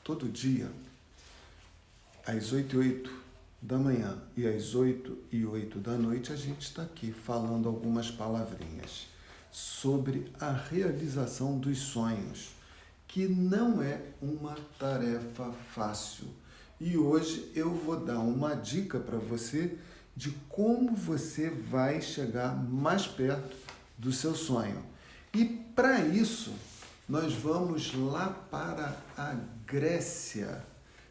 todo dia, às 8h08 da manhã e às 8h08 da noite, a gente está aqui falando algumas palavrinhas sobre a realização dos sonhos, que não é uma tarefa fácil. E hoje eu vou dar uma dica para você de como você vai chegar mais perto do seu sonho. E para isso, nós vamos lá para a Grécia.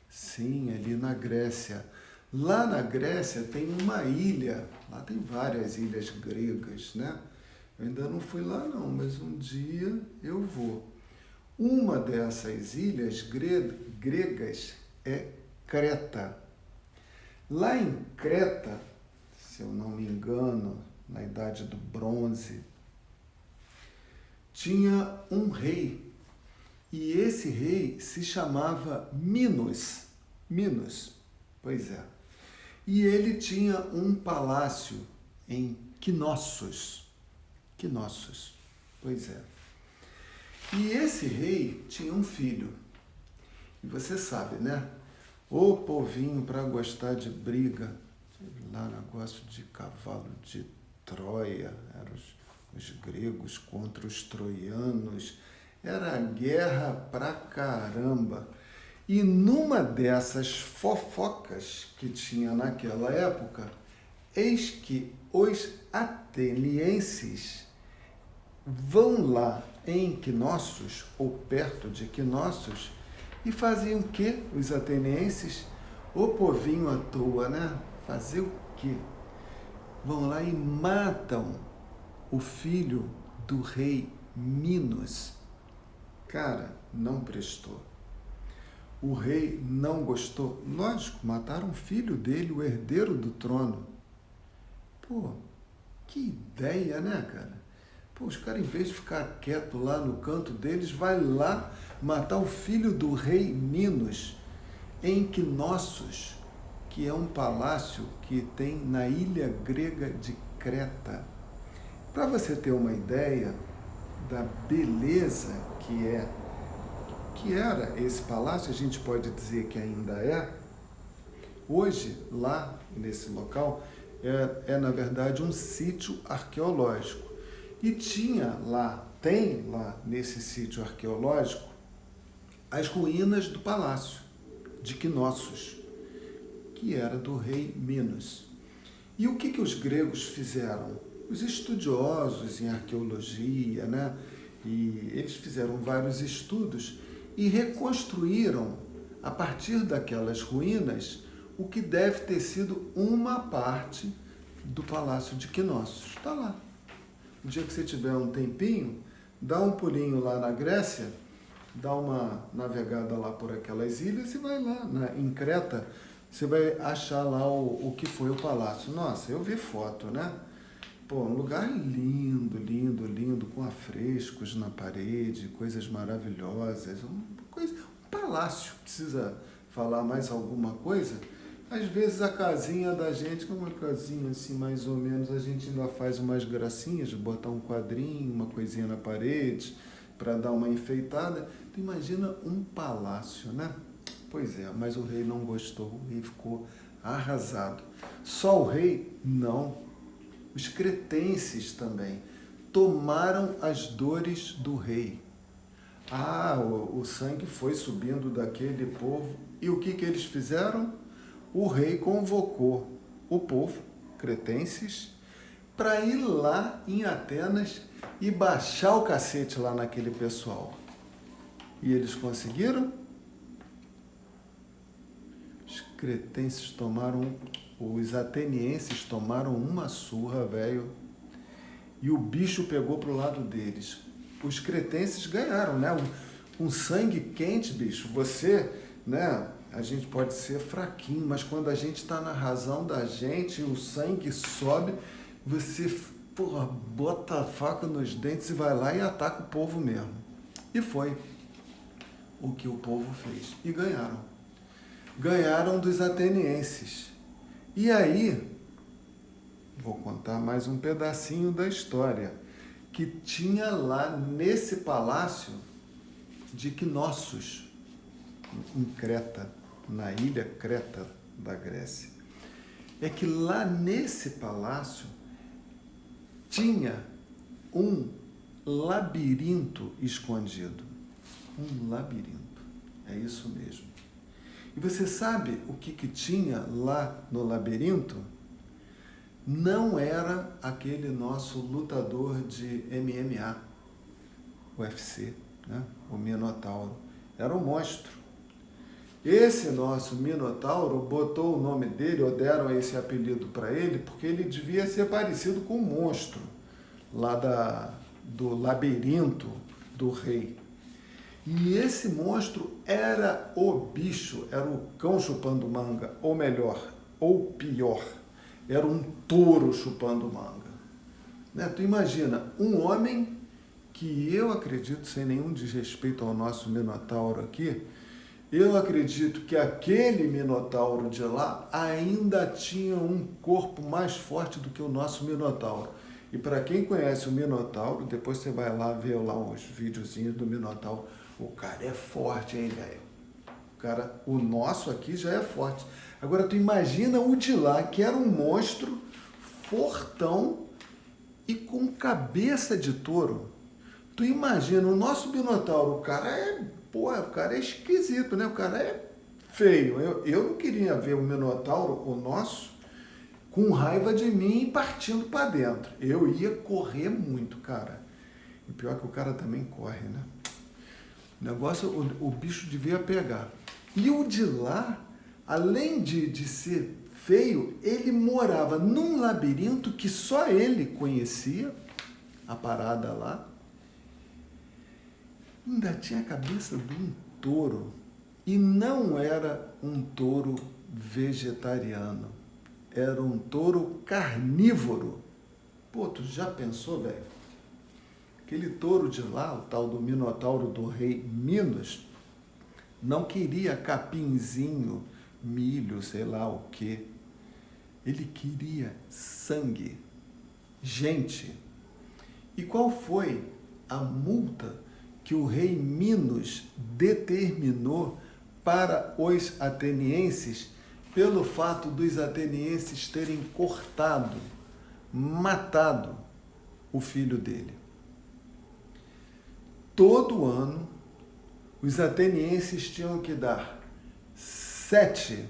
Sim, ali na Grécia. Lá na Grécia tem uma ilha, lá tem várias ilhas gregas, né? Eu ainda não fui lá não, mas um dia eu vou. Uma dessas ilhas gregas é Creta. Lá em Creta, se eu não me engano, na Idade do Bronze, tinha um rei. E esse rei se chamava Minos. Minos, pois é. E ele tinha um palácio em Knossos. Knossos, pois é. E esse rei tinha um filho. E você sabe, né? O povinho para gostar de briga. Lá negócio de cavalo de Troia. Eram os gregos contra os troianos. Era guerra pra caramba. E numa dessas fofocas que tinha naquela época, eis que os atenienses vão lá em Knossos, ou perto de Knossos, e faziam o quê? Os atenienses, o povinho à toa, né? Fazer o quê? Vão lá e matam o filho do rei Minos. Cara, não prestou. O rei não gostou. Lógico, mataram o filho dele, o herdeiro do trono. Pô, que ideia, né, cara? Pô, os caras, em vez de ficar quieto lá no canto deles, vai lá matar o filho do rei Minos em Knossos, que é um palácio que tem na ilha grega de Creta. Para você ter uma ideia da beleza que era esse palácio, a gente pode dizer que ainda é. Hoje, lá nesse local, na verdade um sítio arqueológico. E tem lá nesse sítio arqueológico as ruínas do palácio de Knossos, que era do rei Minos. E o que os gregos fizeram? Os estudiosos em arqueologia, né? E eles fizeram vários estudos e reconstruíram, a partir daquelas ruínas, o que deve ter sido uma parte do Palácio de Knossos. Está lá. No dia que você tiver um tempinho, dá um pulinho lá na Grécia, dá uma navegada lá por aquelas ilhas e vai lá, em Creta, você vai achar lá o que foi o palácio. Nossa, eu vi foto, né? Pô, um lugar lindo, lindo, lindo, com afrescos na parede, coisas maravilhosas, um palácio. Precisa falar mais alguma coisa? Às vezes a casinha da gente, que é uma casinha assim, mais ou menos, a gente ainda faz umas gracinhas, de botar um quadrinho, uma coisinha na parede, para dar uma enfeitada. Tu imagina um palácio, né? Pois é, mas o rei não gostou, o rei ficou arrasado. Só o rei? Não. Os cretenses também tomaram as dores do rei. O sangue foi subindo daquele povo. E o que eles fizeram? O rei convocou o povo, cretenses, para ir lá em Atenas e baixar o cacete lá naquele pessoal. E eles conseguiram? Os atenienses tomaram uma surra, velho, e o bicho pegou pro lado deles. Os cretenses ganharam, né? Um sangue quente, bicho. Você, né? A gente pode ser fraquinho, mas quando a gente está na razão da gente, o sangue sobe, você, bota a faca nos dentes e vai lá e ataca o povo mesmo. E foi o que o povo fez. E ganharam. Ganharam dos atenienses. E aí, vou contar mais um pedacinho da história, que tinha lá nesse palácio de Knossos, em Creta, na ilha Creta da Grécia, é que lá nesse palácio tinha um labirinto escondido. Um labirinto. É isso mesmo. E você sabe o que tinha lá no labirinto? Não era aquele nosso lutador de MMA, UFC, né? O Minotauro. Era um monstro. Esse nosso Minotauro botou o nome dele, ou deram esse apelido para ele, porque ele devia ser parecido com o monstro lá do labirinto do rei. E esse monstro era o bicho, era o cão chupando manga, ou melhor, ou pior, era um touro chupando manga. Né? Tu imagina, um homem que eu acredito, sem nenhum desrespeito ao nosso Minotauro aqui, eu acredito que aquele Minotauro de lá ainda tinha um corpo mais forte do que o nosso Minotauro. E para quem conhece o Minotauro, depois você vai lá ver lá uns videozinhos do Minotauro. O cara é forte, hein, velho? O nosso aqui já é forte. Agora, tu imagina o de lá, que era um monstro fortão e com cabeça de touro. Tu imagina, o nosso Minotauro, o cara é esquisito, né? O cara é feio. Eu não queria ver o Minotauro, o nosso, com raiva de mim e partindo para dentro. Eu ia correr muito, cara. E pior que o cara também corre, né? O negócio, o bicho devia pegar. E o de lá, além de ser feio, ele morava num labirinto que só ele conhecia, a parada lá. Ainda tinha a cabeça de um touro. E não era um touro vegetariano. Era um touro carnívoro. Pô, tu já pensou, velho? Aquele touro de lá, o tal do Minotauro do rei Minos, não queria capinzinho, milho, sei lá o quê. Ele queria sangue, gente. E qual foi a multa que o rei Minos determinou para os atenienses pelo fato dos atenienses terem cortado, matado o filho dele? Todo ano, os atenienses tinham que dar 7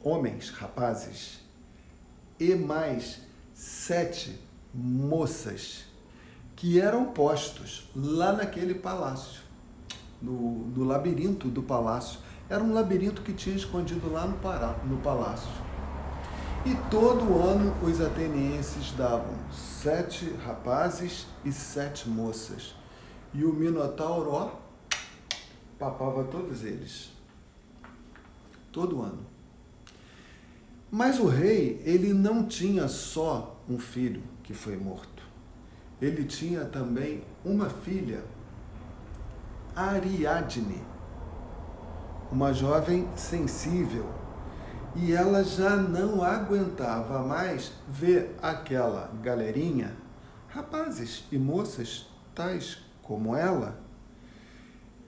homens, rapazes, e mais 7 moças, que eram postos lá naquele palácio, no labirinto do palácio. Era um labirinto que tinha escondido lá no palácio. E todo ano os atenienses davam 7 rapazes e 7 moças. E o Minotauro, ó, papava todos eles. Todo ano. Mas o rei, ele não tinha só um filho que foi morto. Ele tinha também uma filha, Ariadne, uma jovem sensível. E ela já não aguentava mais ver aquela galerinha, rapazes e moças, tais como ela,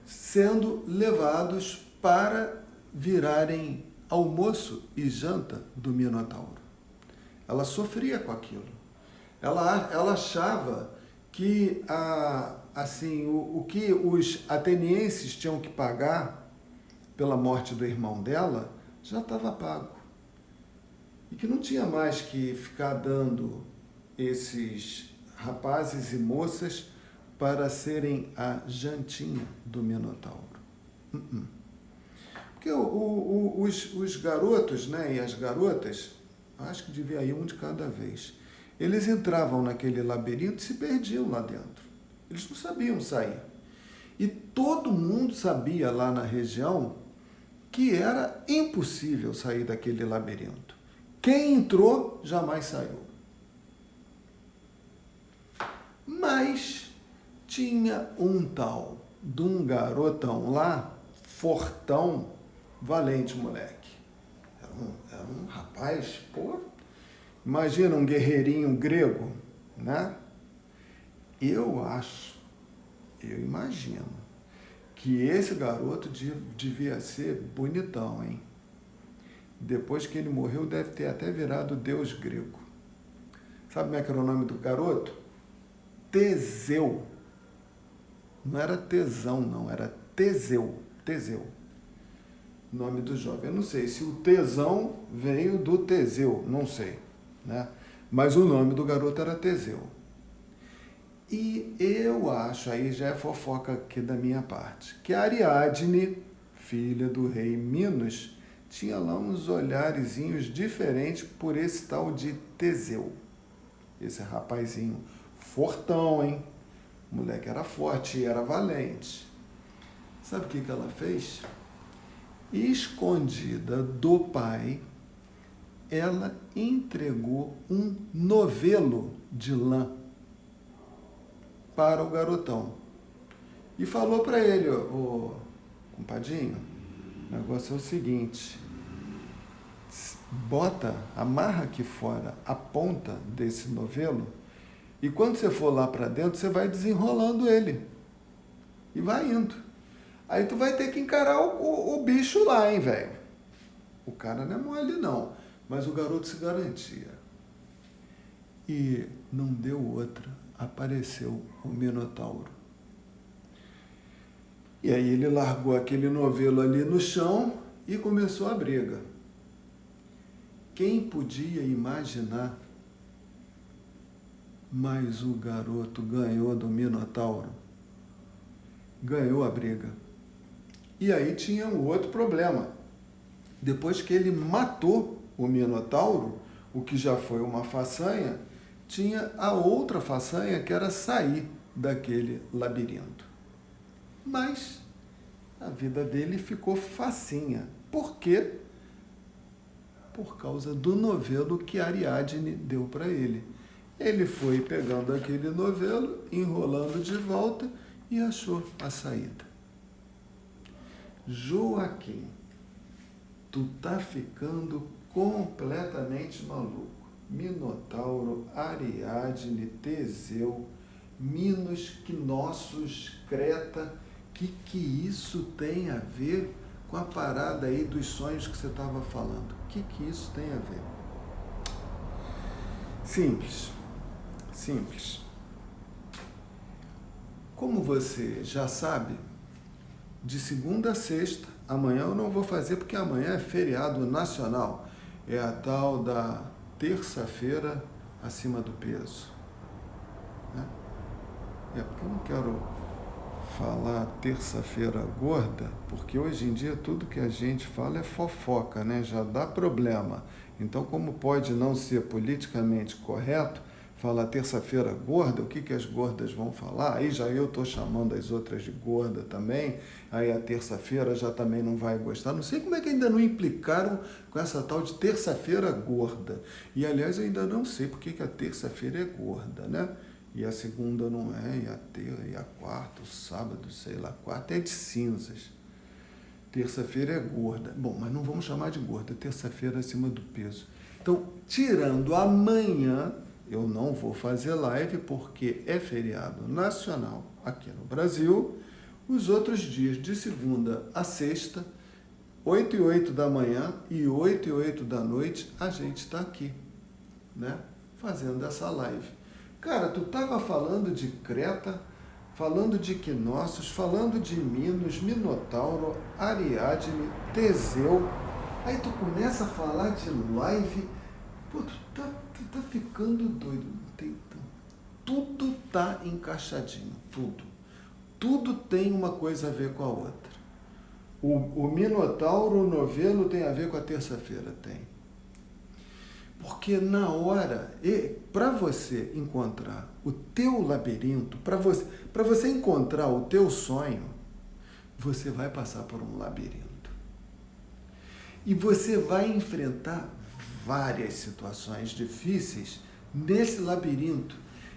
sendo levados para virarem almoço e janta do Minotauro. Ela sofria com aquilo. Ela achava que o que os atenienses tinham que pagar pela morte do irmão dela já estava pago. E que não tinha mais que ficar dando esses rapazes e moças para serem a jantinha do Minotauro. Porque os garotos, né, e as garotas, acho que devia ir um de cada vez, eles entravam naquele labirinto e se perdiam lá dentro. Eles não sabiam sair. E todo mundo sabia lá na região que era impossível sair daquele labirinto. Quem entrou, jamais saiu. Mas tinha um tal de um garotão lá, fortão, valente moleque. Era um rapaz, pô, imagina um guerreirinho grego, né? Eu imagino, que esse garoto devia ser bonitão, hein? Depois que ele morreu, deve ter até virado deus grego. Sabe como é que era o nome do garoto? Teseu. Não era Tesão, não, era Teseu. Teseu. Nome do jovem. Eu não sei se o Tesão veio do Teseu, não sei, né? Mas o nome do garoto era Teseu. E eu acho, aí já é fofoca aqui da minha parte, que a Ariadne, filha do rei Minos, tinha lá uns olharezinhos diferentes por esse tal de Teseu. Esse rapazinho fortão, hein? O moleque era forte e era valente. Sabe o que ela fez? Escondida do pai, ela entregou um novelo de lã para o garotão. E falou para ele, ô compadinho, o negócio é o seguinte, amarra aqui fora a ponta desse novelo e quando você for lá para dentro, você vai desenrolando ele e vai indo. Aí tu vai ter que encarar o bicho lá, hein, velho? O cara não é mole, não, mas o garoto se garantia. E não deu outra, apareceu o Minotauro. E aí ele largou aquele novelo ali no chão e começou a briga. Quem podia imaginar? Mas o garoto ganhou do Minotauro. Ganhou a briga. E aí tinha um outro problema. Depois que ele matou o Minotauro, o que já foi uma façanha, tinha a outra façanha que era sair daquele labirinto. Mas a vida dele ficou facinha. Por quê? Por causa do novelo que Ariadne deu para ele. Ele foi pegando aquele novelo, enrolando de volta e achou a saída. Joaquim, tu tá ficando completamente maluco. Minotauro, Ariadne, Teseu, Minos, Knossos, Creta, que isso tem a ver com a parada aí dos sonhos que você estava falando? O que isso tem a ver? Simples, simples. Como você já sabe, de segunda a sexta, amanhã eu não vou fazer porque amanhã é feriado nacional. É a tal da terça-feira acima do peso. Né? É porque eu não quero falar terça-feira gorda, porque hoje em dia tudo que a gente fala é fofoca, né? Já dá problema. Então, como pode não ser politicamente correto falar terça-feira gorda, o que as gordas vão falar? Aí já eu estou chamando as outras de gorda também, aí a terça-feira já também não vai gostar. Não sei como é que ainda não implicaram com essa tal de terça-feira gorda. E, aliás, eu ainda não sei porque que a terça-feira é gorda, né? E a segunda não é, e a quarta, o sábado, sei lá, a quarta é de cinzas. Terça-feira é gorda. Bom, mas não vamos chamar de gorda, terça-feira acima do peso. Então, tirando amanhã, eu não vou fazer live porque é feriado nacional aqui no Brasil. Os outros dias, de segunda a sexta, 8 e 8 da manhã e 8 e 8 da noite, a gente está aqui, né? Fazendo essa live. Cara, tu estava falando de Creta, falando de Knossos, falando de Minos, Minotauro, Ariadne, Teseu. Aí tu começa a falar de live. Pô, tu tá ficando doido. Tudo tá encaixadinho, tudo. Tudo tem uma coisa a ver com a outra. O Minotauro, o novelo, tem a ver com a terça-feira? Tem. Porque na hora, para você encontrar o teu labirinto, para você encontrar o teu sonho, você vai passar por um labirinto. E você vai enfrentar várias situações difíceis nesse labirinto.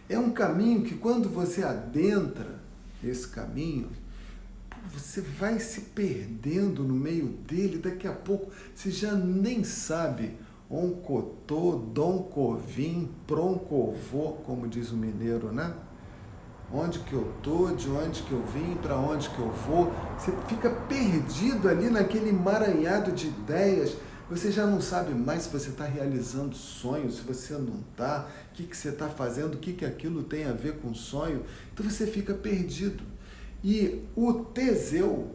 É um caminho que quando você adentra esse caminho, você vai se perdendo no meio dele, daqui a pouco você já nem sabe oncotô, doncovim, proncovô, como diz o mineiro, né? onde que eu tô, de onde que eu vim, para onde que eu vou. Você fica perdido ali naquele emaranhado de ideias. Você já não sabe mais se você está realizando sonho, se você não está, o que você está fazendo, o que aquilo tem a ver com sonho. Então você fica perdido. E o Teseu,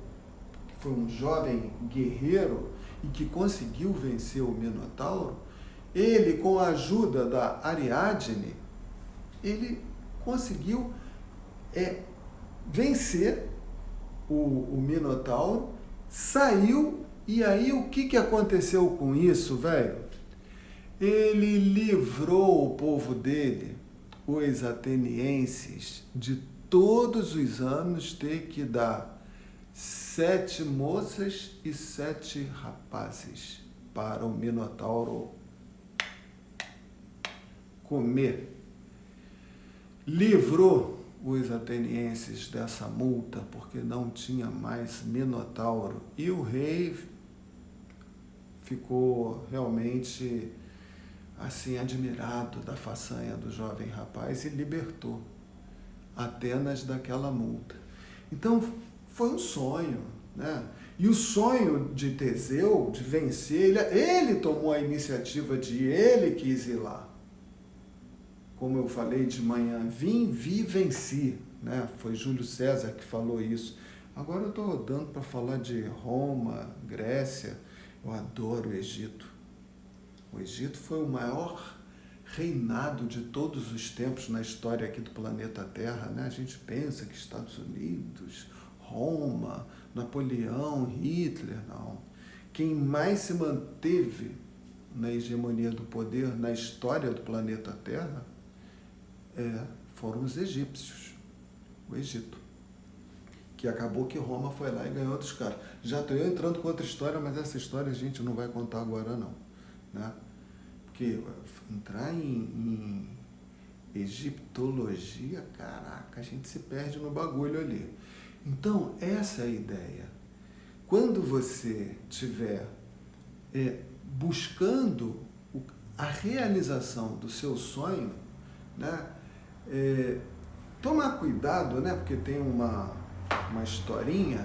que foi um jovem guerreiro e que conseguiu vencer o Minotauro, ele, com a ajuda da Ariadne, ele conseguiu vencer o Minotauro, saiu, e aí o que aconteceu com isso, velho? Ele livrou o povo dele, os atenienses, de todos os anos ter que dar 7 moças e 7 rapazes para o Minotauro comer. Livrou os atenienses dessa multa, porque não tinha mais Minotauro. E o rei ficou realmente assim admirado da façanha do jovem rapaz e libertou Atenas daquela multa. Então foi um sonho, né? E o sonho de Teseu de vencer, ele tomou a iniciativa de ir, ele quis ir lá. Como eu falei de manhã, vim, vi, venci, né? Foi Júlio César que falou isso. Agora eu estou dando para falar de Roma, Grécia. Eu adoro o Egito. O Egito foi o maior reinado de todos os tempos na história aqui do planeta Terra, né? A gente pensa que Estados Unidos, Roma, Napoleão, Hitler, não. Quem mais se manteve na hegemonia do poder na história do planeta Terra foram os egípcios, o Egito, que acabou que Roma foi lá e ganhou dos caras. Já estou entrando com outra história, mas essa história a gente não vai contar agora não, né? Porque entrar em egiptologia, caraca, a gente se perde no bagulho ali. Então, essa é a ideia. Quando você estiver buscando a realização do seu sonho, né? Tomar cuidado, né? Porque tem uma historinha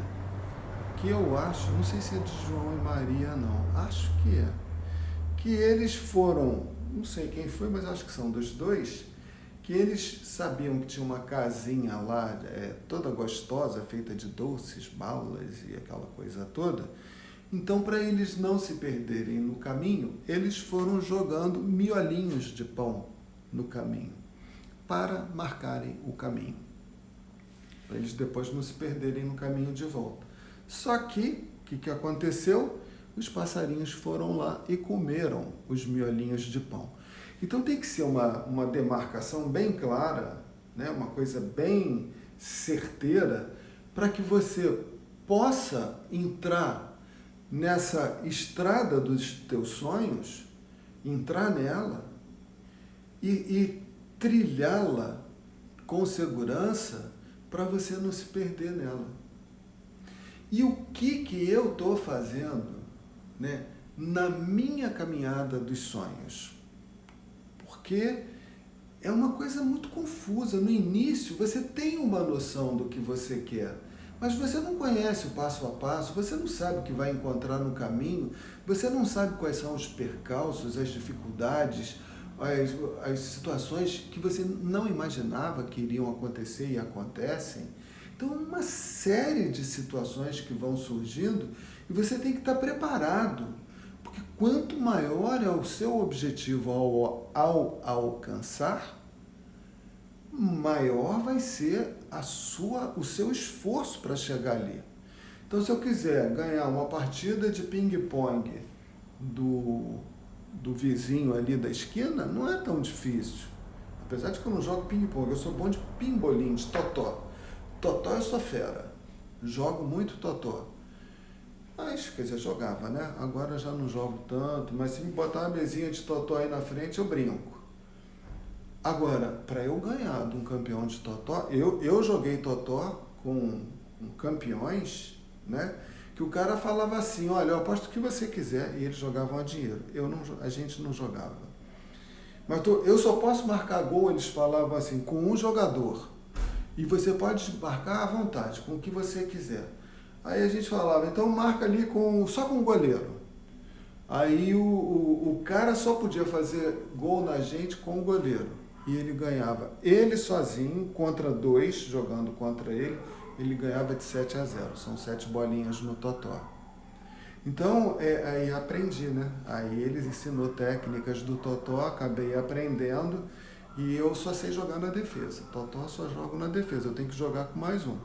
que eu acho, não sei se é de João e Maria, não, acho que é. Que eles foram, não sei quem foi, mas acho que são dos dois, que eles sabiam que tinha uma casinha lá, toda gostosa, feita de doces, balas e aquela coisa toda. Então, para eles não se perderem no caminho, eles foram jogando miolinhos de pão no caminho, para marcarem o caminho, para eles depois não se perderem no caminho de volta. Só que, o que aconteceu? Os passarinhos foram lá e comeram os miolinhos de pão. Então tem que ser uma demarcação bem clara, né? Uma coisa bem certeira, para que você possa entrar nessa estrada dos teus sonhos, entrar nela e trilhá-la com segurança para você não se perder nela. E o que eu estou fazendo, né, na minha caminhada dos sonhos? Porque é uma coisa muito confusa. No início você tem uma noção do que você quer, mas você não conhece o passo a passo, você não sabe o que vai encontrar no caminho, você não sabe quais são os percalços, as dificuldades, as situações que você não imaginava que iriam acontecer e acontecem. Então, uma série de situações que vão surgindo e você tem que estar preparado, porque quanto maior é o seu objetivo ao alcançar, maior vai ser o seu esforço para chegar ali. Então, se eu quiser ganhar uma partida de ping-pong do vizinho ali da esquina, não é tão difícil. Apesar de que eu não jogo ping-pong, eu sou bom de pimbolim, de totó. Totó eu sou fera, jogo muito totó. Mas, quer dizer, jogava, né? Agora já não jogo tanto, mas se me botar uma mesinha de totó aí na frente, eu brinco. Agora, para eu ganhar de um campeão de totó, eu joguei totó com campeões, né? Que o cara falava assim, olha, eu aposto o que você quiser, e eles jogavam a dinheiro. A gente não jogava. Mas eu só posso marcar gol, eles falavam assim, com um jogador. E você pode marcar à vontade, com o que você quiser. Aí a gente falava, então marca ali só com o goleiro. Aí o cara só podia fazer gol na gente com o goleiro. E ele ganhava. Ele sozinho, contra 2, jogando contra ele ganhava de 7-0. São 7 bolinhas no totó. Então, aí aprendi, né? Aí ele ensinou técnicas do totó, acabei aprendendo e eu só sei jogar na defesa. Totó só jogo na defesa, eu tenho que jogar com mais um.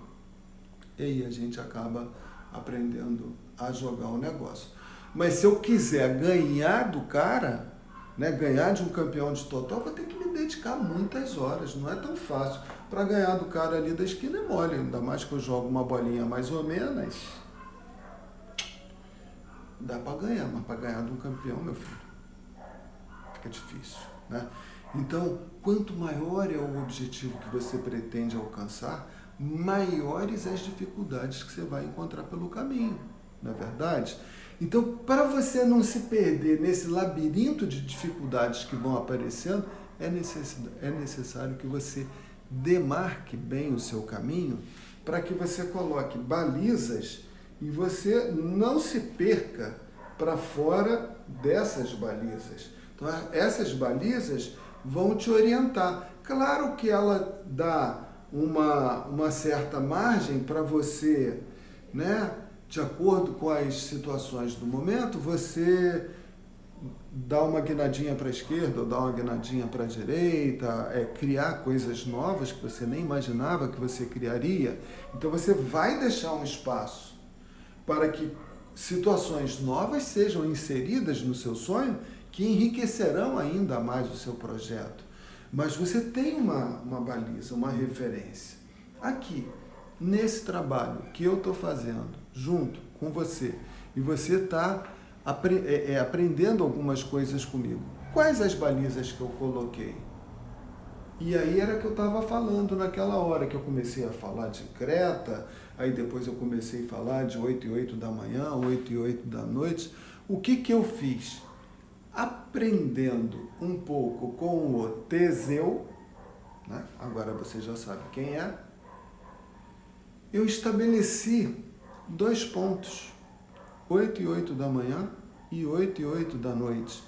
E aí a gente acaba aprendendo a jogar o negócio. Mas se eu quiser ganhar do cara, né, ganhar de um campeão de totó, eu vou ter que me dedicar muitas horas, não é tão fácil. Para ganhar do cara ali da esquina é mole, ainda mais que eu jogo uma bolinha mais ou menos. Dá para ganhar, mas para ganhar de um campeão, meu filho, fica difícil, né? Então, quanto maior é o objetivo que você pretende alcançar, maiores as dificuldades que você vai encontrar pelo caminho, não é verdade? Então, para você não se perder nesse labirinto de dificuldades que vão aparecendo, é necessário que você demarque bem o seu caminho para que você coloque balizas e você não se perca para fora dessas balizas. Então, essas balizas vão te orientar. Claro que ela dá uma certa margem para você, né, de acordo com as situações do momento, você dá uma guinadinha para a esquerda ou dá uma guinadinha para a direita, criar coisas novas que você nem imaginava que você criaria. Então você vai deixar um espaço para que situações novas sejam inseridas no seu sonho que enriquecerão ainda mais o seu projeto. Mas você tem uma baliza, uma referência. Aqui, nesse trabalho que eu estou fazendo junto com você, e você está aprendendo algumas coisas comigo. Quais as balizas que eu coloquei? E aí era que eu estava falando naquela hora que eu comecei a falar de Creta, aí depois eu comecei a falar de 8 e 8 da manhã, 8 e 8 da noite. O que eu fiz? Aprendendo um pouco com o Teseu, né? Agora você já sabe quem é, eu estabeleci 2 pontos, 8 e 8 da manhã e 8 e 8 da noite.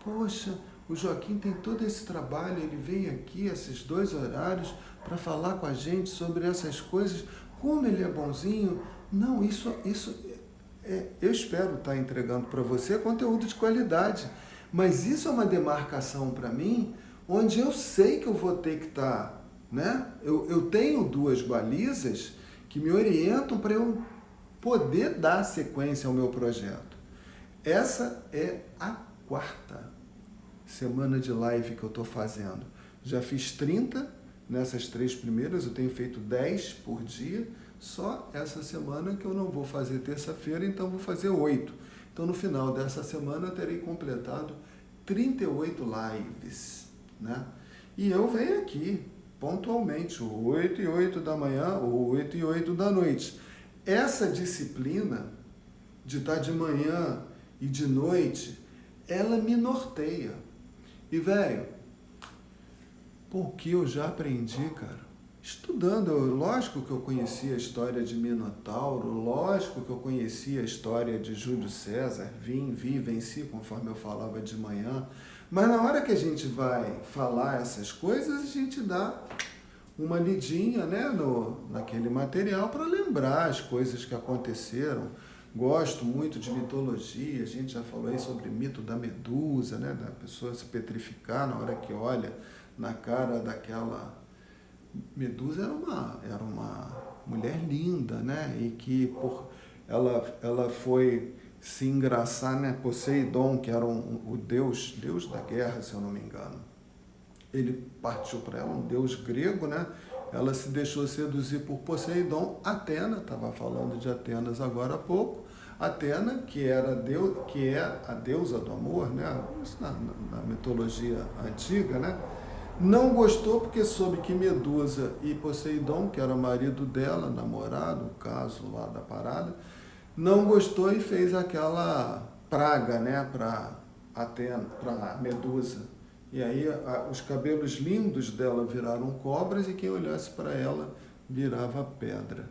Poxa, o Joaquim tem todo esse trabalho, ele vem aqui, esses 2 horários, para falar com a gente sobre essas coisas, como ele é bonzinho. Não, eu espero estar entregando para você conteúdo de qualidade, mas isso é uma demarcação para mim, onde eu sei que eu vou ter que estar, né? Eu tenho 2 balizas que me orientam para eu poder dar sequência ao meu projeto. Essa é a 4ª semana de live que eu estou fazendo. Já fiz 30 nessas 3 primeiras, eu tenho feito 10 por dia, só essa semana que eu não vou fazer terça-feira, então vou fazer 8. Então no final dessa semana eu terei completado 38 lives, né? E eu venho aqui pontualmente, 8 e 8 da manhã ou 8 e 8 da noite. Essa disciplina de estar de manhã e de noite, ela me norteia. E, velho, o que eu já aprendi, cara? Estudando, lógico que eu conhecia a história de Minotauro, lógico que eu conhecia a história de Júlio César, vi, venci, conforme eu falava de manhã, mas na hora que a gente vai falar essas coisas, a gente dá uma lidinha, né, naquele material para lembrar as coisas que aconteceram. Gosto muito de mitologia, a gente já falou aí sobre o mito da Medusa, né, da pessoa se petrificar na hora que olha na cara daquela... Medusa era uma mulher linda, né? E que ela foi se engraçar, né? Poseidon, que era o deus da guerra, se eu não me engano. Ele partiu para ela, um deus grego, né? Ela se deixou seduzir por Poseidon. Atena, estava falando de Atenas agora há pouco. Atena, que é a deusa do amor, né? Isso na mitologia antiga, né? Não gostou porque soube que Medusa e Poseidon, que era o marido dela, namorado, o caso lá da parada, não gostou e fez aquela praga, né, para Medusa. E aí os cabelos lindos dela viraram cobras e quem olhasse para ela virava pedra.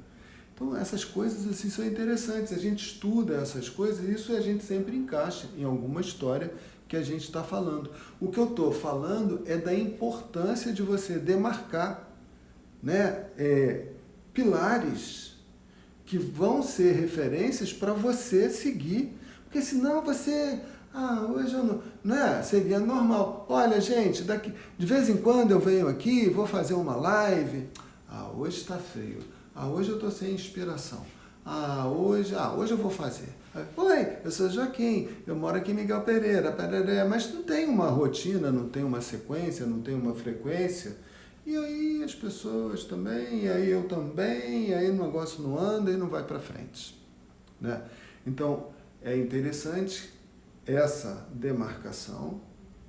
Então, essas coisas assim são interessantes. A gente estuda essas coisas e isso a gente sempre encaixa em alguma história que a gente está falando. O que eu estou falando é da importância de você demarcar, né, pilares que vão ser referências para você seguir. Porque senão você... hoje eu não é? Seria normal. Olha, gente, de vez em quando eu venho aqui, vou fazer uma live. Hoje está feio. Hoje eu estou sem inspiração. Hoje eu vou fazer. Oi, eu sou Joaquim, eu moro aqui em Miguel Pereira, mas não tem uma rotina, não tem uma sequência, não tem uma frequência. E aí as pessoas também, e aí eu também, e aí o negócio não anda e não vai para frente. Né? Então, é interessante essa demarcação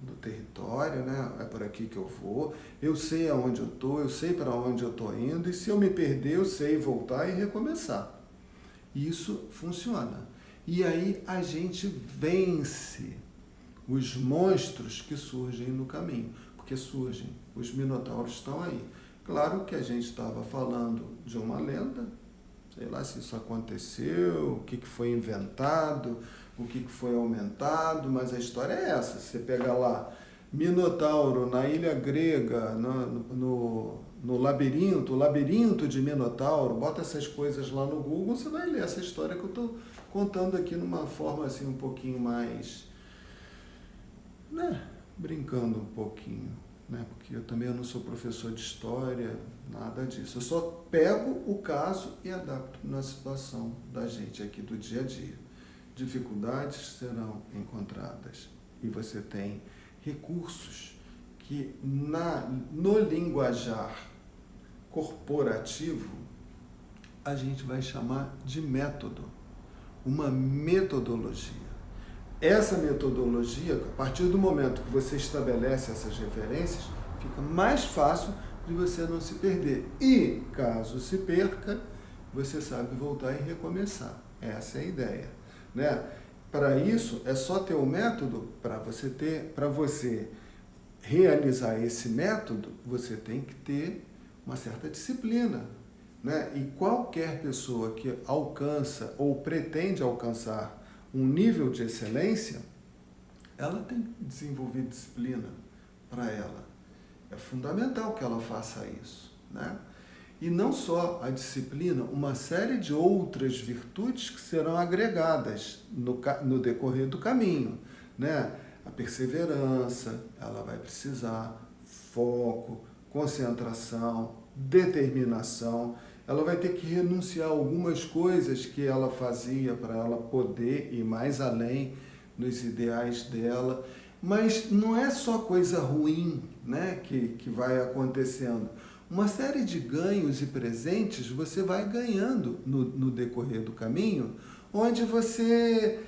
do território, né? É por aqui que eu vou, eu sei aonde eu estou, eu sei para onde eu estou indo, e se eu me perder, eu sei voltar e recomeçar. Isso funciona. E aí a gente vence os monstros que surgem no caminho, porque surgem, os minotauros estão aí. Claro que a gente estava falando de uma lenda, sei lá se isso aconteceu, o que foi inventado, o que foi aumentado, mas a história é essa. Você pega lá, Minotauro na ilha grega, no labirinto, o labirinto de Minotauro, bota essas coisas lá no Google, você vai ler essa história que eu estou contando aqui numa forma assim um pouquinho mais, né, brincando um pouquinho, né, porque eu também não sou professor de história, nada disso. Eu só pego o caso e adapto na situação da gente aqui do dia a dia. Dificuldades serão encontradas e você tem recursos que no linguajar corporativo a gente vai chamar de método, uma metodologia. Essa metodologia, a partir do momento que você estabelece essas referências, fica mais fácil de você não se perder. E, caso se perca, você sabe voltar e recomeçar. Essa é a ideia. Né? Para isso, é só ter o método. Para você realizar esse método, você tem que ter uma certa disciplina. Né? E qualquer pessoa que alcança ou pretende alcançar um nível de excelência, ela tem que desenvolver disciplina para ela. É fundamental que ela faça isso. Né? E não só a disciplina, uma série de outras virtudes que serão agregadas no decorrer do caminho. Né? A perseverança, ela vai precisar, foco, concentração, determinação. Ela vai ter que renunciar a algumas coisas que ela fazia para ela poder ir mais além nos ideais dela. Mas não é só coisa ruim, né, que vai acontecendo. Uma série de ganhos e presentes você vai ganhando no decorrer do caminho, onde você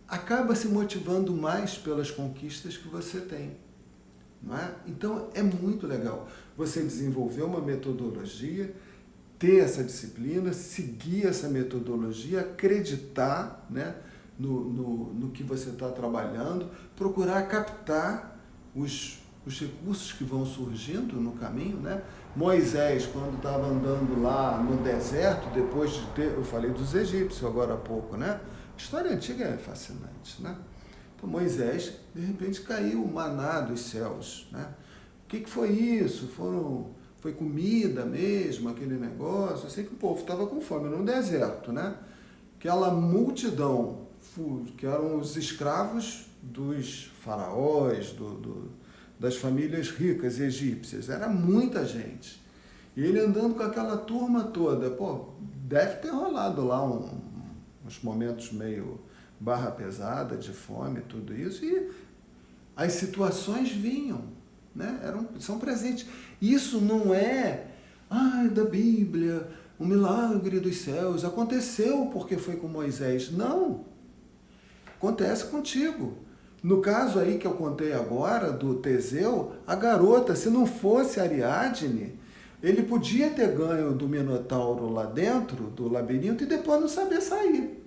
acaba se motivando mais pelas conquistas que você tem. Não é? Então, é muito legal você desenvolver uma metodologia, ter essa disciplina, seguir essa metodologia, acreditar, né, no que você está trabalhando, procurar captar os recursos que vão surgindo no caminho. Né? Moisés, quando estava andando lá no deserto, depois de ter... Eu falei dos egípcios agora há pouco, né? A história antiga é fascinante, né? Então, Moisés, de repente, caiu o maná dos céus, né? O que foi isso? Foi comida mesmo, aquele negócio? Eu sei que o povo estava com fome no deserto, né? Aquela multidão, que eram os escravos dos faraós, das famílias ricas egípcias. Era muita gente. E ele andando com aquela turma toda. Deve ter rolado lá uns momentos meio barra pesada, de fome, tudo isso. E as situações vinham, né? São presentes. Isso não é da Bíblia, um milagre dos céus. Aconteceu porque foi com Moisés. Não. Acontece contigo. No caso aí que eu contei agora, do Teseu, a garota, se não fosse Ariadne, ele podia ter ganho do Minotauro lá dentro, do labirinto, e depois não saber sair.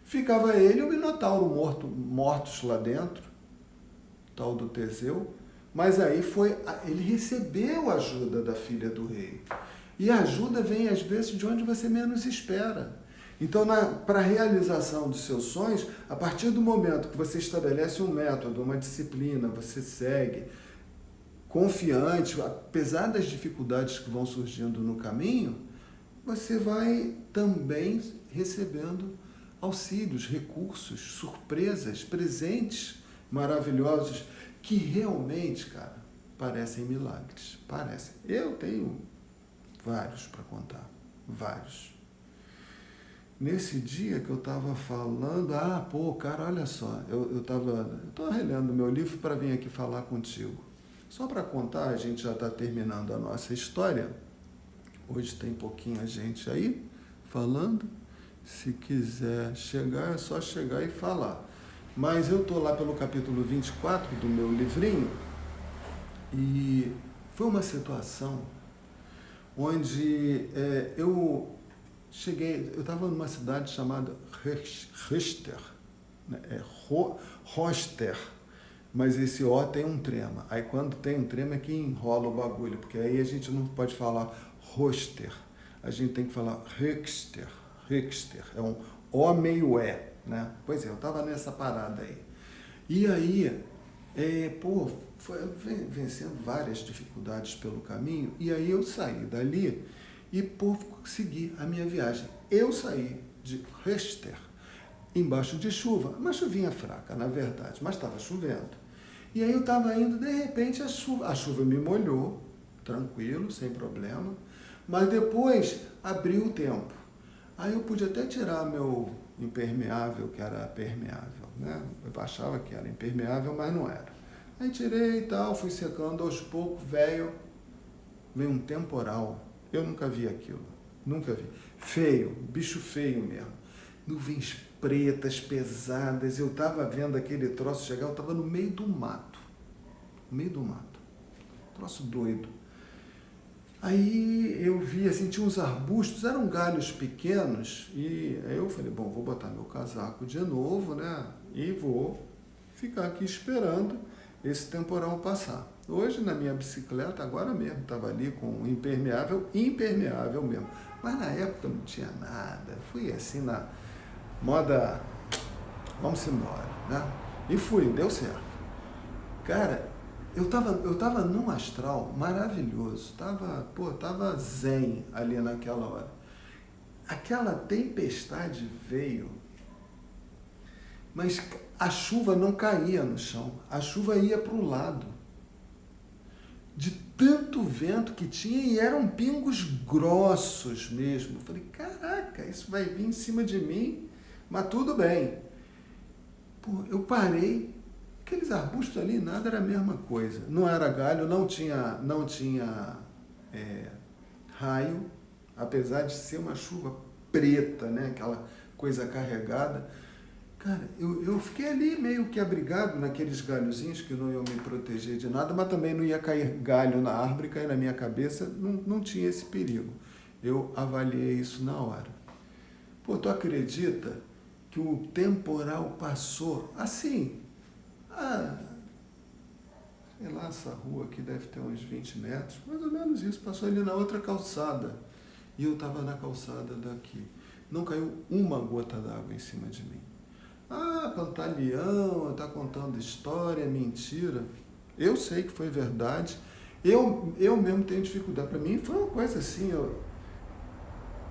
Ficava ele e o Minotauro mortos lá dentro, tal do Teseu, mas aí ele recebeu a ajuda da filha do rei. E a ajuda vem, às vezes, de onde você menos espera. Então, para a realização dos seus sonhos, a partir do momento que você estabelece um método, uma disciplina, você segue, confiante, apesar das dificuldades que vão surgindo no caminho, você vai também recebendo auxílios, recursos, surpresas, presentes maravilhosos que realmente, cara, parecem milagres. Parecem. Eu tenho vários para contar. Vários. Nesse dia que eu estava falando, cara, olha só, eu estou relendo meu livro para vir aqui falar contigo. Só para contar, a gente já está terminando a nossa história. Hoje tem pouquinha gente aí falando. Se quiser chegar, é só chegar e falar. Mas eu estou lá pelo capítulo 24 do meu livrinho e foi uma situação onde eu cheguei, eu estava numa cidade chamada Richter, né? Roster, mas esse O tem um trema. Aí quando tem um trema é que enrola o bagulho, porque aí a gente não pode falar Roster, a gente tem que falar Richter, é um O meio E, né? Pois é, eu estava nessa parada aí. E aí, foi vencendo várias dificuldades pelo caminho, e aí eu saí dali e segui a minha viagem. Eu saí de Richter embaixo de chuva, uma chuvinha fraca, na verdade, mas estava chovendo. E aí eu estava indo, de repente a chuva me molhou, tranquilo, sem problema, mas depois abriu o tempo. Aí eu pude até tirar meu impermeável, que era permeável, né? Eu achava que era impermeável, mas não era. Aí tirei e tal, fui secando aos poucos, veio um temporal. Eu nunca vi aquilo, nunca vi. Feio, bicho feio mesmo. Nuvens pretas, pesadas, eu estava vendo aquele troço chegar, eu estava no meio do mato. Troço doido. Aí eu vi, assim, tinha uns arbustos, eram galhos pequenos, e aí eu falei, bom, vou botar meu casaco de novo, né, e vou ficar aqui esperando esse temporal passar. Hoje, na minha bicicleta, agora mesmo, estava ali com impermeável mesmo. Mas na época não tinha nada, fui assim na moda, vamos embora, né, e fui, deu certo. Cara, eu tava num astral maravilhoso, tava zen ali naquela hora. Aquela tempestade veio, mas a chuva não caía no chão, a chuva ia para o lado. De tanto vento que tinha, e eram pingos grossos mesmo. Eu falei, caraca, isso vai vir em cima de mim, mas tudo bem. Eu parei. Aqueles arbustos ali, nada, era a mesma coisa. Não era galho, não tinha raio, apesar de ser uma chuva preta, né? Aquela coisa carregada. Cara, eu fiquei ali meio que abrigado naqueles galhozinhos que não iam me proteger de nada, mas também não ia cair galho na árvore, cair na minha cabeça, não tinha esse perigo. Eu avaliei isso na hora. Tu acredita que o temporal passou assim? Sei lá, essa rua aqui deve ter uns 20 metros, mais ou menos isso, passou ali na outra calçada. E eu estava na calçada daqui. Não caiu uma gota d'água em cima de mim. Pantaleão, está contando história, mentira. Eu sei que foi verdade. Eu mesmo tenho dificuldade. Para mim foi uma coisa assim,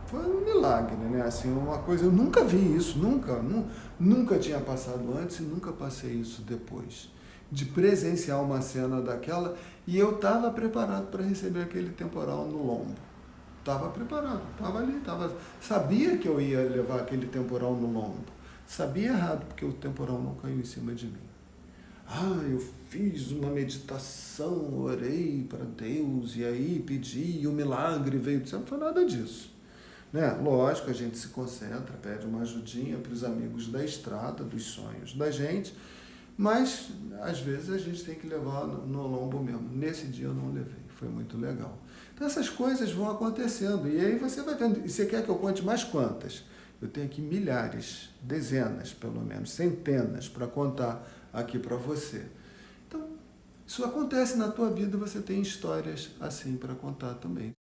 foi um milagre, né? Assim, uma coisa, eu nunca vi isso, nunca tinha passado antes e nunca passei isso depois. De presenciar uma cena daquela, e eu estava preparado para receber aquele temporal no lombo. Estava preparado, estava ali, sabia que eu ia levar aquele temporal no lombo. Sabia errado, porque o temporal não caiu em cima de mim. Eu fiz uma meditação, orei para Deus, e aí pedi, e o milagre veio. Não foi nada disso. Né? Lógico, a gente se concentra, pede uma ajudinha para os amigos da estrada, dos sonhos da gente, mas às vezes a gente tem que levar no lombo mesmo. Nesse dia eu não levei, foi muito legal. Então essas coisas vão acontecendo, e aí você vai vendo. E você quer que eu conte mais quantas? Eu tenho aqui milhares, dezenas pelo menos, centenas para contar aqui para você. Então, isso acontece na tua vida, você tem histórias assim para contar também.